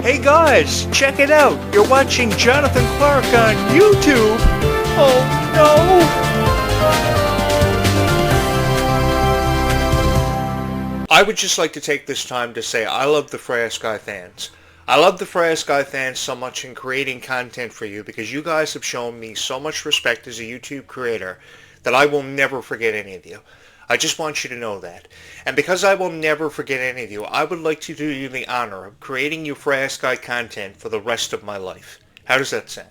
Hey guys, check it out. You're watching Jonathan Clarke on YouTube. Oh no. I would just like to take this time to say I love the Freya Skye fans. I love the Freya Skye fans so much in creating content for you because you guys have shown me so much respect as a YouTube creator that I will never forget any of you. I just want you to know that. And because I will never forget any of you, I would like to do you the honor of creating you Freya Skye content for the rest of my life. How does that sound?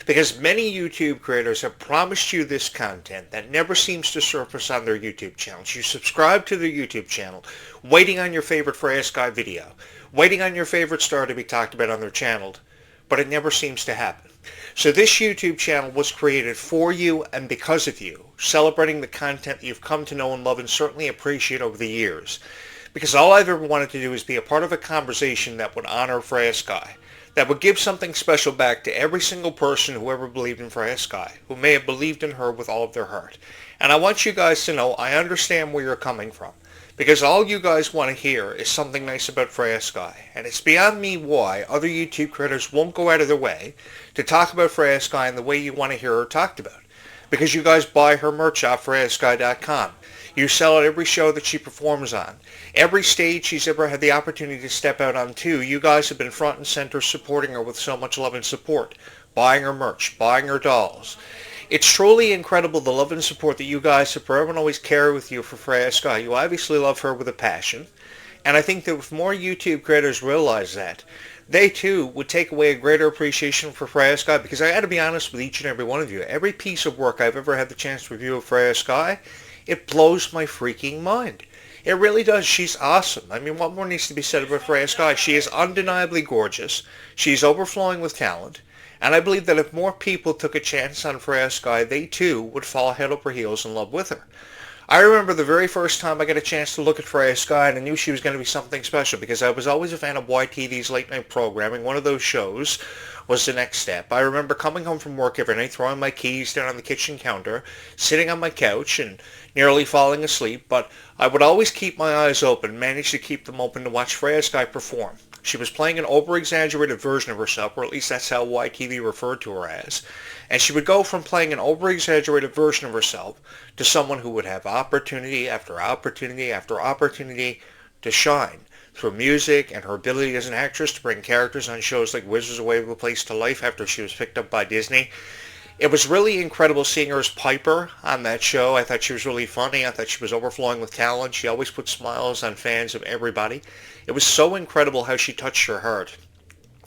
Because many YouTube creators have promised you this content that never seems to surface on their YouTube channels. You subscribe to their YouTube channel, waiting on your favorite Freya Skye video, waiting on your favorite star to be talked about on their channel, but it never seems to happen. So this YouTube channel was created for you and because of you, celebrating the content that you've come to know and love and certainly appreciate over the years. Because all I've ever wanted to do is be a part of a conversation that would honor Freya Skye, that would give something special back to every single person who ever believed in Freya Skye, who may have believed in her with all of their heart. And I want you guys to know I understand where you're coming from. Because all you guys want to hear is something nice about Freya Skye. And it's beyond me why other YouTube creators won't go out of their way to talk about Freya Skye in the way you want to hear her talked about. Because you guys buy her merch off FreyaSkye.com. You sell at every show that she performs on. Every stage she's ever had the opportunity to step out on too, you guys have been front and center supporting her with so much love and support. Buying her merch, buying her dolls. It's truly incredible the love and support that you guys have forever and always carry with you for Freya Skye. You obviously love her with a passion. And I think that if more YouTube creators realize that, they too would take away a greater appreciation for Freya Skye. Because I got to be honest with each and every one of you. Every piece of work I've ever had the chance to review of Freya Skye, it blows my freaking mind. It really does. She's awesome. I mean, what more needs to be said about Freya Skye? She is undeniably gorgeous. She's overflowing with talent. And I believe that if more people took a chance on Freya Skye, they too would fall head over heels in love with her. I remember the very first time I got a chance to look at Freya Skye, and I knew she was going to be something special because I was always a fan of YTV's late night programming. One of those shows was The Next Step. I remember coming home from work every night, throwing my keys down on the kitchen counter, sitting on my couch and nearly falling asleep, but I would always keep my eyes open, manage to keep them open to watch Freya Skye perform. She was playing an over-exaggerated version of herself, or at least that's how YTV referred to her as. And she would go from playing an over-exaggerated version of herself to someone who would have opportunity after opportunity after opportunity to shine through music and her ability as an actress to bring characters on shows like Wizards Away with a Place to Life after she was picked up by Disney. It was really incredible seeing her as Piper on that show. I thought she was really funny. I thought she was overflowing with talent. She always put smiles on fans of everybody. It was so incredible how she touched your heart.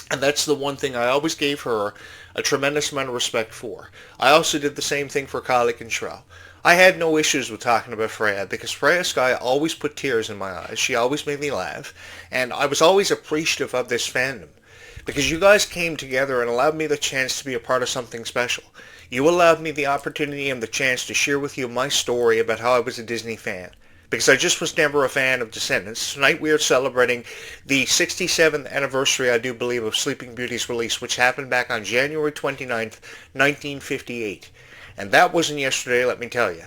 And that's the one thing I always gave her a tremendous amount of respect for. I also did the same thing for Clarke and Shroud. I had no issues with talking about Freya because Freya Skye always put tears in my eyes. She always made me laugh. And I was always appreciative of this fandom. Because you guys came together and allowed me the chance to be a part of something special. You allowed me the opportunity and the chance to share with you my story about how I was a Disney fan. Because I just was never a fan of Descendants. Tonight we are celebrating the 67th anniversary, I do believe, of Sleeping Beauty's release, which happened back on January 29th, 1958. And that wasn't yesterday, let me tell you.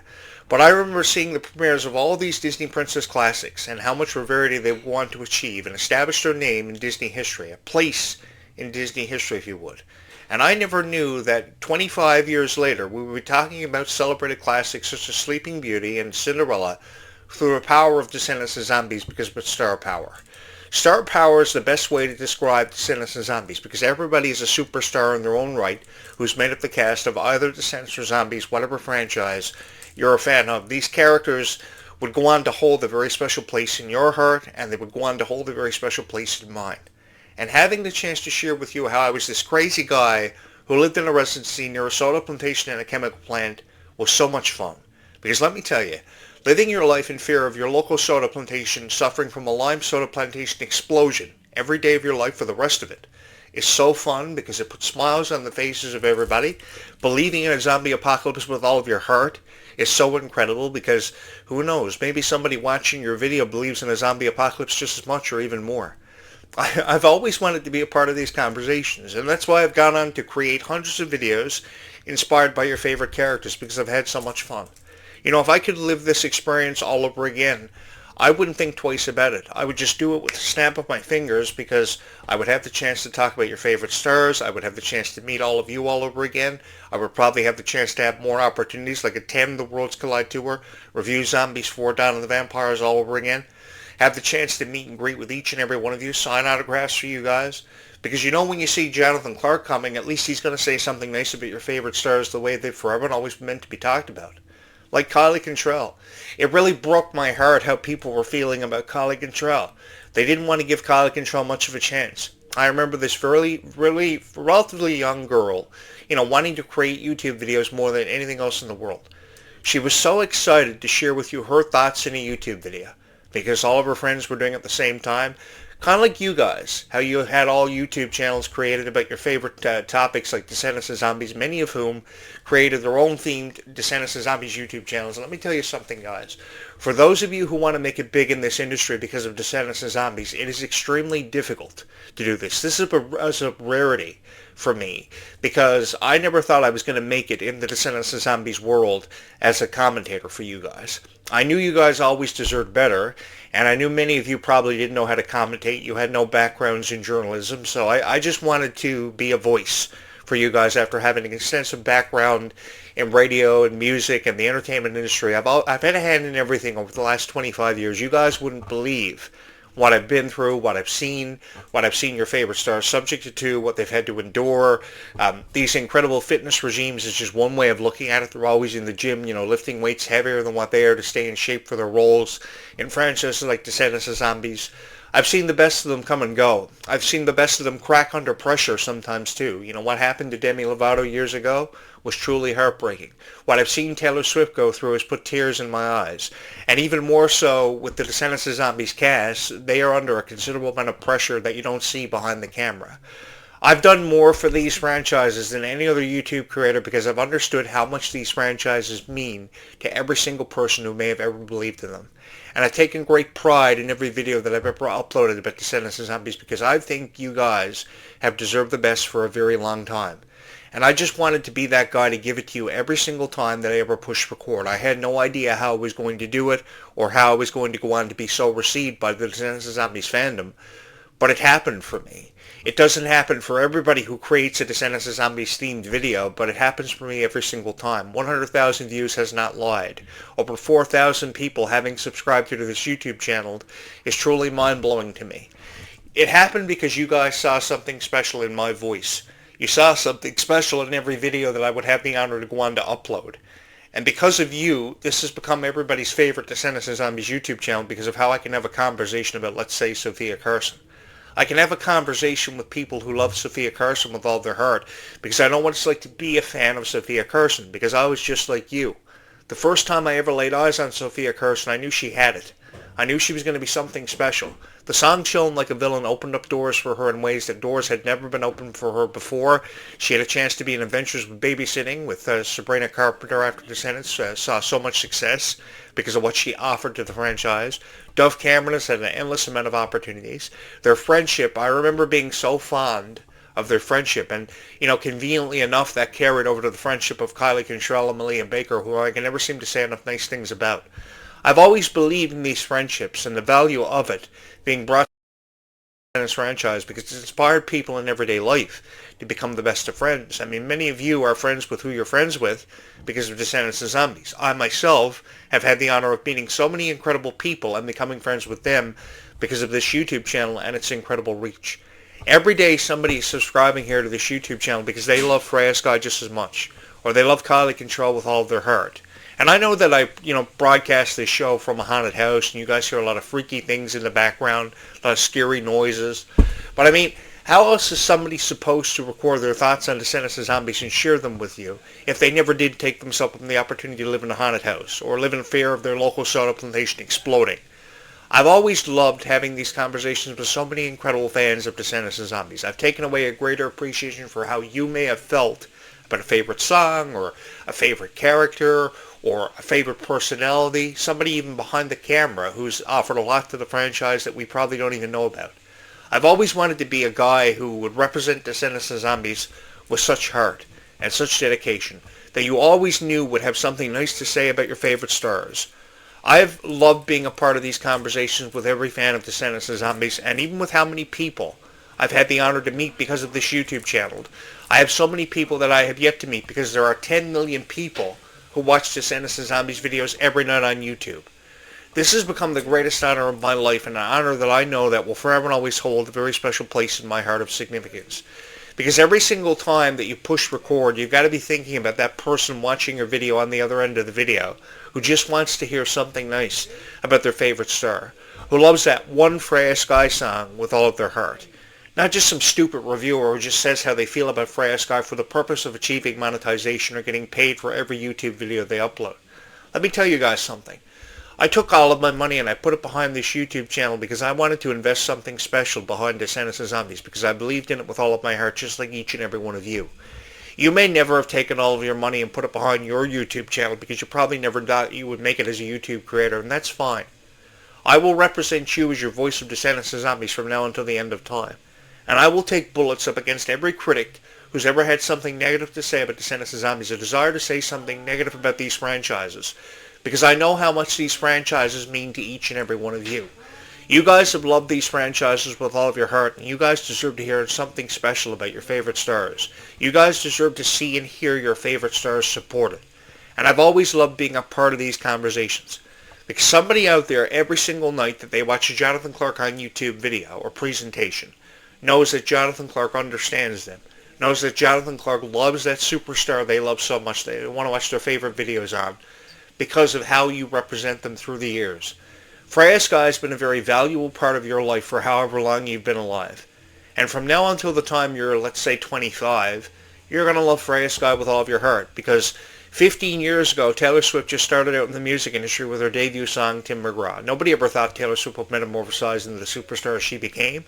But I remember seeing the premieres of all these Disney Princess classics and how much rarity they want to achieve and establish their name in Disney history, a place in Disney history, if you would. And I never knew that 25 years later we would be talking about celebrated classics such as Sleeping Beauty and Cinderella through the power of Descendants of Zombies because of its star power. Star power is the best way to describe Descendants of Zombies because everybody is a superstar in their own right who's made up the cast of either Descendants or Zombies, whatever franchise you're a fan of. These characters would go on to hold a very special place in your heart, and they would go on to hold a very special place in mine. And having the chance to share with you how I was this crazy guy who lived in a residency near a soda plantation and a chemical plant was so much fun. Because let me tell you, living your life in fear of your local soda plantation suffering from a lime soda plantation explosion every day of your life for the rest of it is so fun because it puts smiles on the faces of everybody. Believing in a zombie apocalypse with all of your heart is so incredible because who knows, maybe somebody watching your video believes in a zombie apocalypse just as much or even more. I've always wanted to be a part of these conversations, and that's why I've gone on to create hundreds of videos inspired by your favorite characters because I've had so much fun. You know, if I could live this experience all over again, I wouldn't think twice about it. I would just do it with a snap of my fingers because I would have the chance to talk about your favorite stars. I would have the chance to meet all of you all over again. I would probably have the chance to have more opportunities like attend the Worlds Collide Tour, review Zombies 4 Dawn of the Vampires all over again, have the chance to meet and greet with each and every one of you, sign autographs for you guys. Because you know when you see Jonathan Clarke coming, at least he's going to say something nice about your favorite stars the way they've forever and always been meant to be talked about. Like Kylie Cantrell. It really broke my heart how people were feeling about Kylie Cantrell. They didn't want to give Kylie Cantrell much of a chance. I remember this relatively young girl, wanting to create YouTube videos more than anything else in the world. She was so excited to share with you her thoughts in a YouTube video because all of her friends were doing it at the same time. Kind of like you guys, how you had all YouTube channels created about your favorite topics like Descendants of Zombies, many of whom created their own themed Descendants of Zombies YouTube channels. And let me tell you something, guys. For those of you who want to make it big in this industry because of Descendants of Zombies, it is extremely difficult to do this. This is a rarity for me because I never thought I was going to make it in the Descendants of Zombies world as a commentator for you guys. I knew you guys always deserved better, and I knew many of you probably didn't know how to commentate. You had no backgrounds in journalism, so I just wanted to be a voice for you guys after having an extensive background in radio and music and the entertainment industry. I've had a hand in everything over the last 25 years. You guys wouldn't believe what I've been through, what I've seen your favorite stars subjected to, what they've had to endure. These incredible fitness regimes is just one way of looking at it. They're always in the gym, lifting weights heavier than what they are to stay in shape for their roles in franchises like Descendants of Zombies. I've seen the best of them come and go. I've seen the best of them crack under pressure sometimes too. What happened to Demi Lovato years ago was truly heartbreaking. What I've seen Taylor Swift go through has put tears in my eyes. And even more so with the Descendants of Zombies cast, they are under a considerable amount of pressure that you don't see behind the camera. I've done more for these franchises than any other YouTube creator because I've understood how much these franchises mean to every single person who may have ever believed in them. And I've taken great pride in every video that I've ever uploaded about Descendants of Zombies because I think you guys have deserved the best for a very long time. And I just wanted to be that guy to give it to you every single time that I ever pushed record. I had no idea how I was going to do it or how I was going to go on to be so received by the Descendants of Zombies fandom. But it happened for me. It doesn't happen for everybody who creates a Descendants of Zombies themed video, but it happens for me every single time. 100,000 views has not lied. Over 4,000 people having subscribed to this YouTube channel is truly mind-blowing to me. It happened because you guys saw something special in my voice. You saw something special in every video that I would have the honor to go on to upload. And because of you, this has become everybody's favorite Descendants of Zombies YouTube channel because of how I can have a conversation about, let's say, Sophia Carson. I can have a conversation with people who love Sophia Carson with all their heart because I know what it's like to be a fan of Sophia Carson because I was just like you. The first time I ever laid eyes on Sophia Carson, I knew she had it. I knew she was going to be something special. The song Chillin' Like a Villain opened up doors for her in ways that doors had never been opened for her before. She had a chance to be in Adventures with Babysitting with Sabrina Carpenter after Descendants, saw so much success because of what she offered to the franchise. Dove Cameron has had an endless amount of opportunities. Their friendship, I remember being so fond of their friendship, and conveniently enough that carried over to the friendship of Kylie Cantrell and Malia Baker, who I can never seem to say enough nice things about. I've always believed in these friendships and the value of it being brought to this franchise because it's inspired people in everyday life to become the best of friends. I mean, many of you are friends with who you're friends with because of Descendants of Zombies. I myself have had the honor of meeting so many incredible people and becoming friends with them because of this YouTube channel and its incredible reach. Every day somebody is subscribing here to this YouTube channel because they love Freya Skye just as much, or they love Kylie Cantrell with all of their heart. And I know that I, broadcast this show from a haunted house, and you guys hear a lot of freaky things in the background, a lot of scary noises. But I mean, how else is somebody supposed to record their thoughts on Descendants of Zombies and share them with you if they never did take themselves the opportunity to live in a haunted house or live in fear of their local soda plantation exploding? I've always loved having these conversations with so many incredible fans of Descendants of Zombies. I've taken away a greater appreciation for how you may have felt about a favorite song or a favorite character or a favorite personality, somebody even behind the camera who's offered a lot to the franchise that we probably don't even know about. I've always wanted to be a guy who would represent Descendants of Zombies with such heart and such dedication that you always knew would have something nice to say about your favorite stars. I've loved being a part of these conversations with every fan of Descendants and Zombies, and even with how many people I've had the honor to meet because of this YouTube channel. I have so many people that I have yet to meet because there are 10 million people who watch Descendants and Zombies videos every night on YouTube. This has become the greatest honor of my life, and an honor that I know that will forever and always hold a very special place in my heart of significance. Because every single time that you push record, you've got to be thinking about that person watching your video on the other end of the video who just wants to hear something nice about their favorite star, who loves that one Freya Skye song with all of their heart. Not just some stupid reviewer who just says how they feel about Freya Skye for the purpose of achieving monetization or getting paid for every YouTube video they upload. Let me tell you guys something. I took all of my money and I put it behind this YouTube channel because I wanted to invest something special behind Descendants and Zombies because I believed in it with all of my heart, just like each and every one of you. You may never have taken all of your money and put it behind your YouTube channel because you probably never thought you would make it as a YouTube creator, and that's fine. I will represent you as your voice of Descendants and Zombies from now until the end of time. And I will take bullets up against every critic who's ever had something negative to say about Descendants and Zombies, a desire to say something negative about these franchises. Because I know how much these franchises mean to each and every one of you. You guys have loved these franchises with all of your heart, and you guys deserve to hear something special about your favorite stars. You guys deserve to see and hear your favorite stars supported. And I've always loved being a part of these conversations. Because somebody out there every single night that they watch a Jonathan Clarke on YouTube video or presentation knows that Jonathan Clarke understands them. Knows that Jonathan Clarke loves that superstar they love so much they want to watch their favorite videos on, because of how you represent them through the years. Freya Skye has been a very valuable part of your life for however long you've been alive. And from now until the time you're, let's say, 25, you're going to love Freya Skye with all of your heart. Because 15 years ago, Taylor Swift just started out in the music industry with her debut song, Tim McGraw. Nobody ever thought Taylor Swift would metamorphosize into the superstar she became.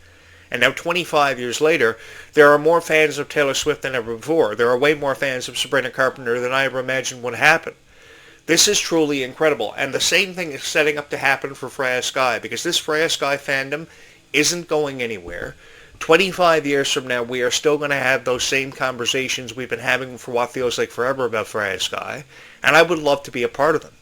And now 25 years later, there are more fans of Taylor Swift than ever before. There are way more fans of Sabrina Carpenter than I ever imagined would happen. This is truly incredible, and the same thing is setting up to happen for Freya Skye, because this Freya Skye fandom isn't going anywhere. 25 years from now, we are still going to have those same conversations we've been having for what feels like forever about Freya Skye, and I would love to be a part of them.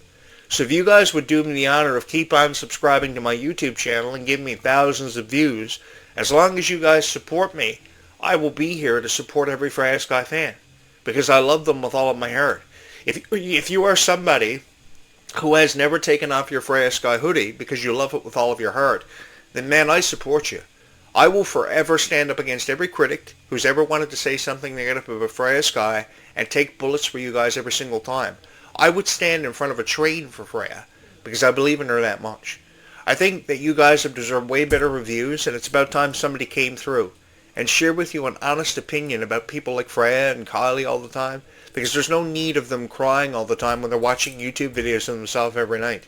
So if you guys would do me the honor of keep on subscribing to my YouTube channel and give me thousands of views, as long as you guys support me, I will be here to support every Freya Skye fan, because I love them with all of my heart. If you are somebody who has never taken off your Freya Skye hoodie because you love it with all of your heart, then man, I support you. I will forever stand up against every critic who's ever wanted to say something negative about Freya Skye and take bullets for you guys every single time. I would stand in front of a train for Freya because I believe in her that much. I think that you guys have deserved way better reviews, and it's about time somebody came through and shared with you an honest opinion about people like Freya and Kylie all the time, because there's no need of them crying all the time when they're watching YouTube videos of themselves every night.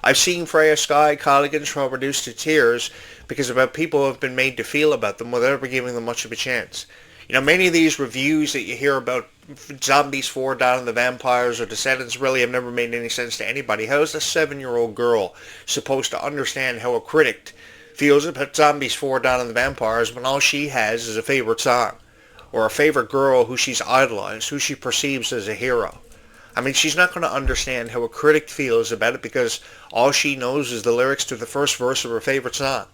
I've seen Freya Skye, Kylie Control reduced to tears because of how people have been made to feel about them without ever giving them much of a chance. You know, many of these reviews that you hear about Zombies 4, Dawn of the Vampires, or Descendants really have never made any sense to anybody. How is a 7-year-old girl supposed to understand how a critic feels about Zombies 4, Dawn of the Vampires when all she has is a favorite song, or a favorite girl who she's idolized, who she perceives as a hero? I mean, she's not going to understand how a critic feels about it because all she knows is the lyrics to the first verse of her favorite song,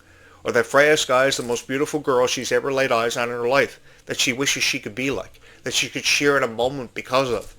or that Freya Skye is the most beautiful girl she's ever laid eyes on in her life, that she wishes she could be like, that she could share in a moment because of.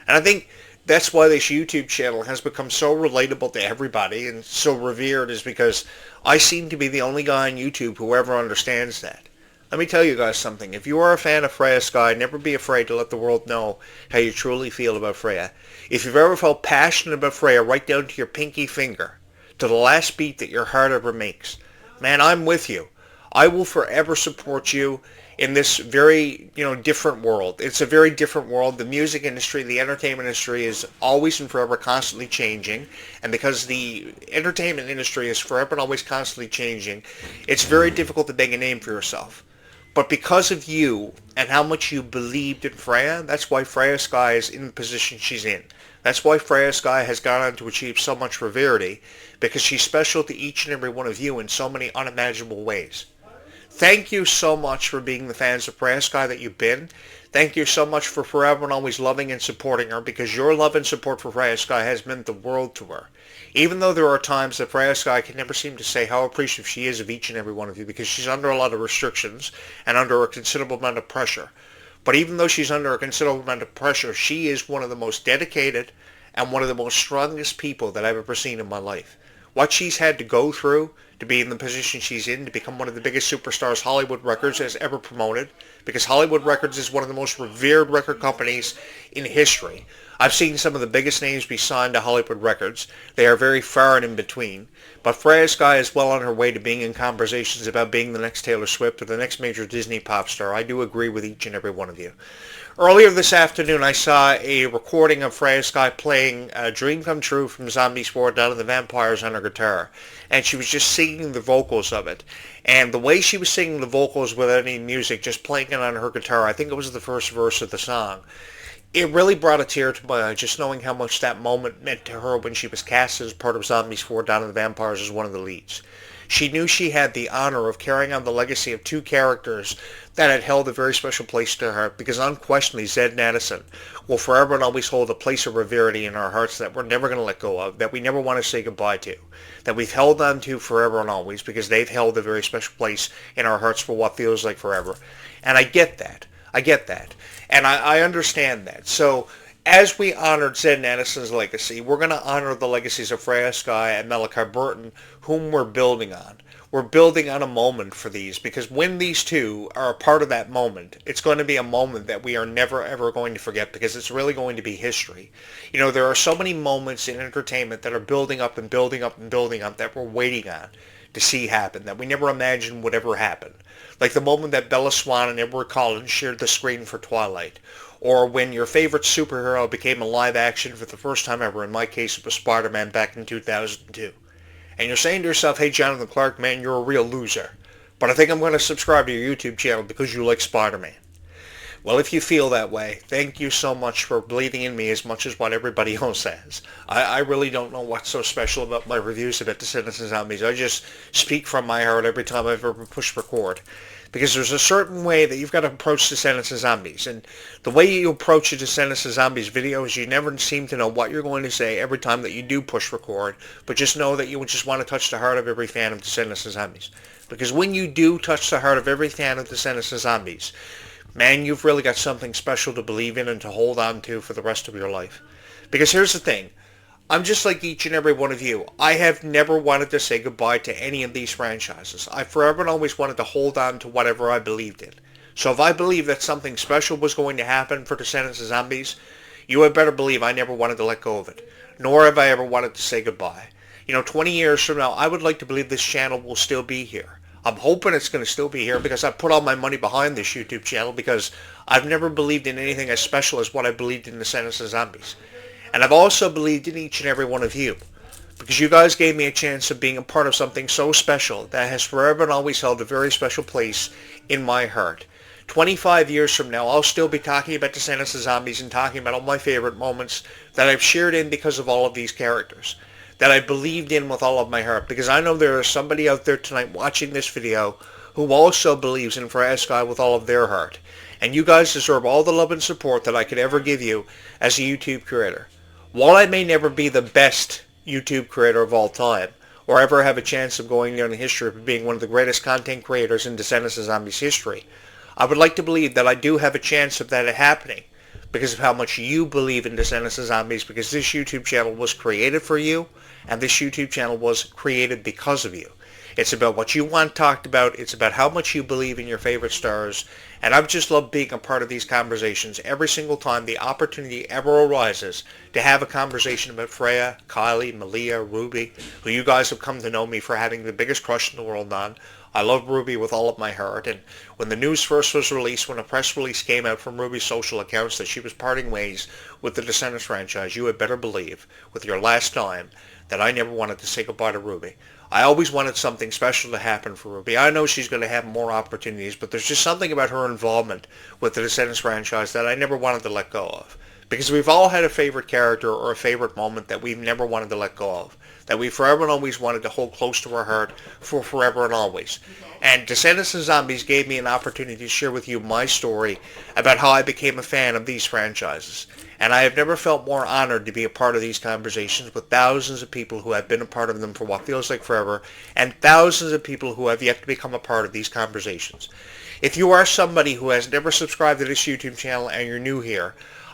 And I think that's why this YouTube channel has become so relatable to everybody and so revered, is because I seem to be the only guy on YouTube who ever understands that. Let me tell you guys something. If you are a fan of Freya Skye, never be afraid to let the world know how you truly feel about Freya. If you've ever felt passionate about Freya right down to your pinky finger, to the last beat that your heart ever makes, man, I'm with you. I will forever support you in this very, different world. It's a very different world. The music industry, the entertainment industry is always and forever constantly changing. And because the entertainment industry is forever and always constantly changing, it's very difficult to make a name for yourself. But because of you and how much you believed in Freya, that's why Freya Skye is in the position she's in. That's why Freya Skye has gone on to achieve so much severity, because she's special to each and every one of you in so many unimaginable ways. Thank you so much for being the fans of Freya Skye that you've been. Thank you so much for forever and always loving and supporting her, because your love and support for Freya Skye has meant the world to her. Even though there are times that Freya Skye can never seem to say how appreciative she is of each and every one of you because she's under a lot of restrictions and under a considerable amount of pressure. But even though she's under a considerable amount of pressure, she is one of the most dedicated and one of the most strongest people that I've ever seen in my life. What she's had to go through to be in the position she's in, to become one of the biggest superstars Hollywood Records has ever promoted, because Hollywood Records is one of the most revered record companies in history. I've seen some of the biggest names be signed to Hollywood Records. They are very far and in between. But Freya Skye is well on her way to being in conversations about being the next Taylor Swift or the next major Disney pop star. I do agree with each and every one of you. Earlier this afternoon, I saw a recording of Freya Skye playing Dream Come True from Zombies 4 Down to the Vampires on her guitar. And she was just singing the vocals of it. And the way she was singing the vocals without any music, just playing it on her guitar, I think it was the first verse of the song, it really brought a tear to my eye just knowing how much that moment meant to her when she was cast as part of Zombies 4 Down to the Vampires as one of the leads. She knew she had the honor of carrying on the legacy of two characters that had held a very special place to her, because unquestionably Zed and Addison will forever and always hold a place of rarity in our hearts that we're never going to let go of, that we never want to say goodbye to, that we've held on to forever and always because they've held a very special place in our hearts for what feels like forever. And I get that. And I understand that. So as we honored Zed and Addison's legacy, we're going to honor the legacies of Freya Skye and Malachi Burton, whom we're building on. We're building on a moment for these, because when these two are a part of that moment, it's going to be a moment that we are never ever going to forget, because it's really going to be history. You know, there are so many moments in entertainment that are building up and building up and building up that we're waiting on to see happen, that we never imagined would ever happen. Like the moment that Bella Swan and Edward Collins shared the screen for Twilight, or when your favorite superhero became a live action for the first time ever. In my case, it was Spider-Man back in 2002. And you're saying to yourself, hey, Jonathan Clarke, man, you're a real loser. But I think I'm going to subscribe to your YouTube channel because you like Spider-Man. Well, if you feel that way, thank you so much for believing in me as much as what everybody else has. I really don't know what's so special about my reviews about Descendants and Zombies. I just speak from my heart every time I've ever pushed record. Because there's a certain way that you've got to approach Descendants and Zombies. And the way you approach a Descendants and Zombies video is you never seem to know what you're going to say every time that you do push record. But just know that you just want to touch the heart of every fan of Descendants and Zombies. Because when you do touch the heart of every fan of Descendants and Zombies, man, you've really got something special to believe in and to hold on to for the rest of your life. Because here's the thing. I'm just like each and every one of you. I have never wanted to say goodbye to any of these franchises. I forever and always wanted to hold on to whatever I believed in. So if I believed that something special was going to happen for Descendants and Zombies, you had better believe I never wanted to let go of it. Nor have I ever wanted to say goodbye. You know, 20 years from now, I would like to believe this channel will still be here. I'm hoping it's going to still be here because I put all my money behind this YouTube channel because I've never believed in anything as special as what I believed in Descendants and Zombies. And I've also believed in each and every one of you, because you guys gave me a chance of being a part of something so special that has forever and always held a very special place in my heart. 25 years from now, I'll still be talking about Descendants and Zombies and talking about all my favorite moments that I've shared in because of all of these characters, that I believed in with all of my heart, because I know there is somebody out there tonight watching this video who also believes in Freya Skye with all of their heart. And you guys deserve all the love and support that I could ever give you as a YouTube creator. While I may never be the best YouTube creator of all time, or ever have a chance of going down in history of being one of the greatest content creators in Descendants and Zombies history, I would like to believe that I do have a chance of that happening because of how much you believe in Descendants and Zombies, because this YouTube channel was created for you, and this YouTube channel was created because of you. It's about what you want talked about. It's about how much you believe in your favorite stars. And I've just loved being a part of these conversations every single time the opportunity ever arises to have a conversation about Freya, Kylie, Malia, Ruby, who you guys have come to know me for having the biggest crush in the world on. I love Ruby with all of my heart. And when the news first was released, when a press release came out from Ruby's social accounts that she was parting ways with the Descendants franchise, you had better believe, with your last time, that I never wanted to say goodbye to Ruby. I always wanted something special to happen for Ruby. I know she's going to have more opportunities, but there's just something about her involvement with the Descendants franchise that I never wanted to let go of. Because we've all had a favorite character or a favorite moment that we've never wanted to let go of, that we forever and always wanted to hold close to our heart for forever and always. And Descendants and Zombies gave me an opportunity to share with you my story about how I became a fan of these franchises. And I have never felt more honored to be a part of these conversations with thousands of people who have been a part of them for what feels like forever, and thousands of people who have yet to become a part of these conversations. If you are somebody who has never subscribed to this YouTube channel and you're new here,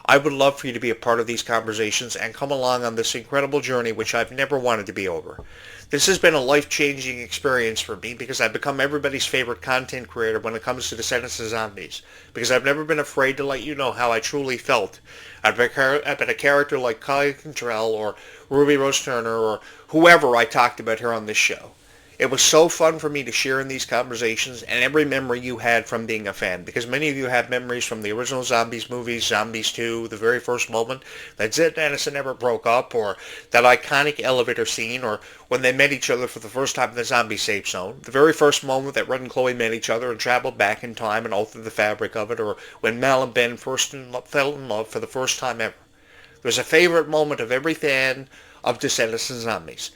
I would love for you to be a part of these conversations and come along on this incredible journey which I've never wanted to be over. This has been a life-changing experience for me because I've become everybody's favorite content creator when it comes to Descendants of Zombies, because I've never been afraid to let you know how I truly felt. I've been a character like Skye or Ruby Rose Turner or whoever I talked about here on this show. It was so fun for me to share in these conversations and every memory you had from being a fan, because many of you have memories from the original Zombies movies, Zombies 2, the very first moment that Zed and Addison never broke up, or that iconic elevator scene, or when they met each other for the first time in the zombie safe zone, the very first moment that Red and Chloe met each other and traveled back in time and altered the fabric of it, or when Mal and Ben first fell in love for the first time ever. There's a favorite moment of every fan of Descendants of Zombies.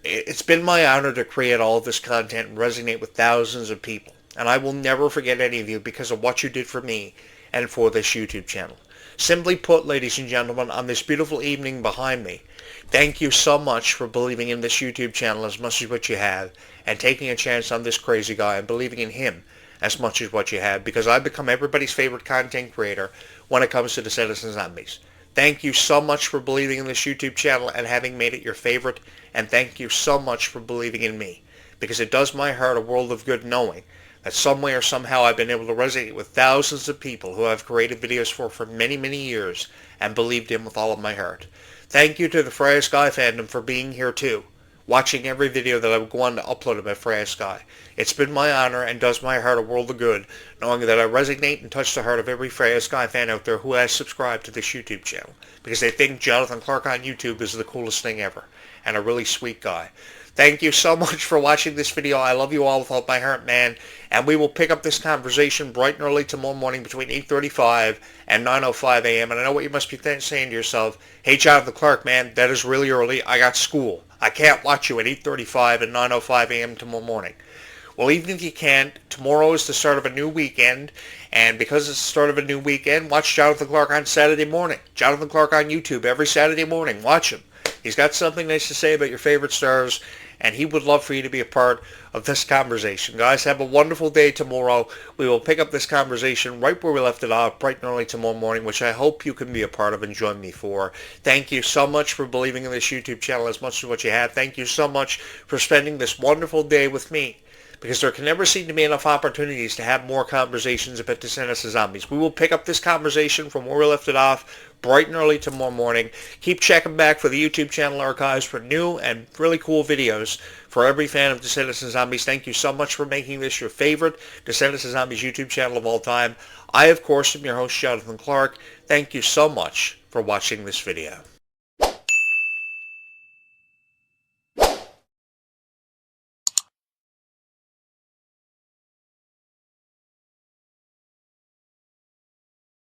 It's been my honor to create all of this content and resonate with thousands of people, and I will never forget any of you because of what you did for me and for this YouTube channel. Simply put, ladies and gentlemen, on this beautiful evening behind me, thank you so much for believing in this YouTube channel as much as what you have, and taking a chance on this crazy guy and believing in him as much as what you have, because I've become everybody's favorite content creator when it comes to Descendants of Zombies. Thank you so much for believing in this YouTube channel and having made it your favorite, and thank you so much for believing in me, because it does my heart a world of good knowing that some way or somehow I've been able to resonate with thousands of people who I've created videos for many, many years and believed in with all of my heart. Thank you to the Freya Skye fandom for being here too, watching every video that I would go on to upload about Freya Skye. It's been my honor and does my heart a world of good knowing that I resonate and touch the heart of every Freya Skye fan out there who has subscribed to this YouTube channel, because they think Jonathan Clarke on YouTube is the coolest thing ever and a really sweet guy. Thank you so much for watching this video. I love you all with all my heart, man, and we will pick up this conversation bright and early tomorrow morning between 8:35 and 9:05 a.m. And I know what you must be saying to yourself, hey, Jonathan Clarke, man, that is really early. I got school. I can't watch you at 8:35 and 9:05 a.m. tomorrow morning. Well, even if you can't, tomorrow is the start of a new weekend, and because it's the start of a new weekend, watch Jonathan Clarke on Saturday morning. Jonathan Clarke on YouTube every Saturday morning. Watch him. He's got something nice to say about your favorite stars, and he would love for you to be a part of this conversation. Guys, have a wonderful day tomorrow. We will pick up this conversation right where we left it off, bright and early tomorrow morning, which I hope you can be a part of and join me for. Thank you so much for believing in this YouTube channel as much as what you have. Thank you so much for spending this wonderful day with me, because there can never seem to be enough opportunities to have more conversations about Descendants of Zombies. We will pick up this conversation from where we left it off bright and early tomorrow morning. Keep checking back for the YouTube channel archives for new and really cool videos for every fan of Descendants of Zombies. Thank you so much for making this your favorite Descendants of Zombies YouTube channel of all time. I, of course, am your host, Jonathan Clarke. Thank you so much for watching this video.